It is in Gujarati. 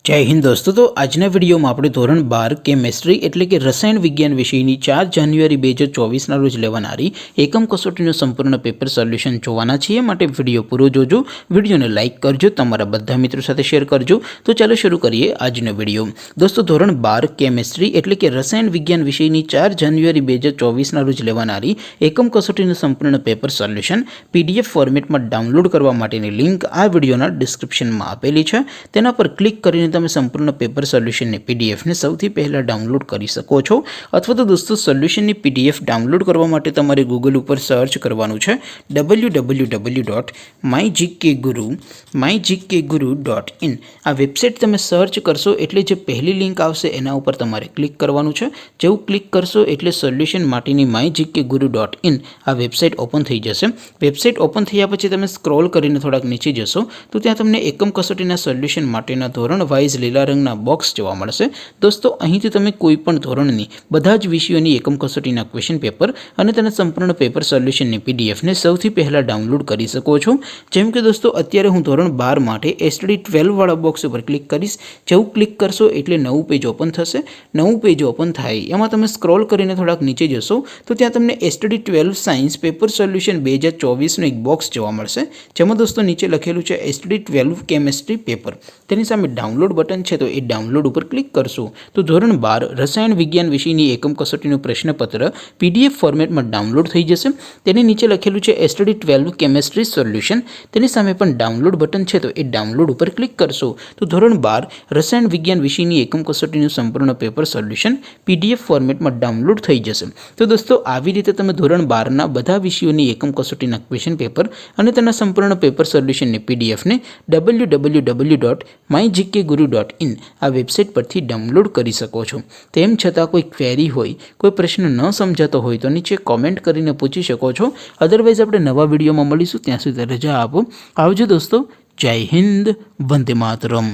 जय हिंद दोस्तों। तो आजना वीडियो में આપણે ધોરણ 12 કેમેસ્ટ્રી એટલે કે રસાયણ વિજ્ઞાન વિષયની 4 જાન્યુઆરી 2024 રોજ લેવાનારી એકમ કસોટીનું સંપૂર્ણ પેપર સોલ્યુશન જોવાના છીએ। માટે વિડિયો પૂરો જોજો, વિડિયોને લાઈક કરજો, તમારા બધા મિત્રો સાથે શેર કરજો। તો ચાલો શરૂ કરીએ આજનો વિડિયો। દોસ્તો ધોરણ 12 કેમેસ્ટ્રી એટલે કે રસાયણ વિજ્ઞાન વિષયની 4 જાન્યુઆરી 2024 રોજ લેવાનારી એકમ કસોટીનું સંપૂર્ણ પેપર સોલ્યુશન પીડીએફ ફોર્મેટમાં ડાઉનલોડ કરવા માટેની લિંક આ વિડિયોના ડિસ્ક્રિપ્શનમાં આપેલી છે। તેના પર ક્લિક કરીને તમે સંપૂર્ણ પેપર સોલ્યુશનની પીડીએફને સૌથી પહેલા ડાઉનલોડ કરી શકો છો। અથવા તો દોસ્તો સોલ્યુશનની પીડીએફ ડાઉનલોડ કરવા માટે તમારે ગૂગલ ઉપર સર્ચ કરવાનું છે www.mygkguru.in। આ વેબસાઇટ તમે સર્ચ કરશો એટલે જે પહેલી લિંક આવશે એના ઉપર તમારે ક્લિક કરવાનું છે। જેવું ક્લિક કરશો એટલે સોલ્યુશન માટેની mygkguru.in આ વેબસાઇટ ઓપન થઈ જશે। વેબસાઇટ ઓપન થયા પછી તમે સ્ક્રોલ કરીને થોડાક નીચે જશો તો ત્યાં તમને એકમ કસોટીના સોલ્યુશન માટેના ધોરણ વાઇઝ લીલા રંગના બોક્સ જોવા મળશે। દોસ્તો અહીંથી તમે કોઈ પણ ધોરણની બધા જ વિષયોની એકમ કસોટીના ક્વેશ્ચન પેપર અને તેના સંપૂર્ણ પેપર સોલ્યુશનની પીડીએફને સૌથી પહેલા ડાઉનલોડ કરી શકો છો। જેમ કે દોસ્તો અત્યારે હું ધોરણ 12 માટે એસટીડી 12 વાળા બોક્સ ઉપર ક્લિક કરીશ। જેવું ક્લિક કરશો એટલે નવું પેજ ઓપન થશે। નવું પેજ ઓપન થાય એમાં તમે સ્ક્રોલ કરીને થોડાક નીચે જશો તો ત્યાં તમને એસટીડી 12 સાયન્સ પેપર સોલ્યુશન 2024નું એક બોક્સ જોવા મળશે। જેમાં દોસ્તો નીચે લખેલું છે એસટીડી 12 કેમેસ્ટ્રી પેપર। તેની સામે ડાઉનલોડ બટન છે તો એ ડાઉનલોડ ઉપર ક્લિક કરશો તો ધોરણ 12 રસાયણ વિજ્ઞાન વિષયની એકમ કસોટીનું પ્રશ્નપત્ર પીડીએફ ફોર્મેટમાં ડાઉનલોડ થઈ જશે। તેની નીચે લખેલું છે એસટીડી 12 કેમેસ્ટ્રી સોલ્યુશન। તેની સામે પણ ડાઉનલોડ બટન છે તો એ ડાઉનલોડ ઉપર ક્લિક કરશો તો ધોરણ 12 રસાયણ વિજ્ઞાન વિષયની એકમ કસોટીનું સંપૂર્ણ પેપર સોલ્યુશન પીડીએફ ફોર્મેટમાં ડાઉનલોડ થઈ જશે। તો દોસ્તો આવી રીતે તમે ધોરણ 12ના બધા વિષયોની એકમ કસોટીના ક્વેશ્ચન પેપર અને તેના સંપૂર્ણ પેપર સોલ્યુશનની પીડીએફને www.mygkguru.in આ વેબસાઇટ પરથી ડાઉનલોડ કરી શકો છો। તેમ છતાં કોઈ ક્વેરી હોય, કોઈ પ્રશ્ન ન સમજાતો હોય તો નીચે કોમેન્ટ કરીને પૂછી શકો છો। અધરવાઇઝ આપણે નવા વિડીયોમાં મળીશું, ત્યાં સુધી રજા આપો। આવજો દોસ્તો। જય હિન્દ, વંદે માતરમ।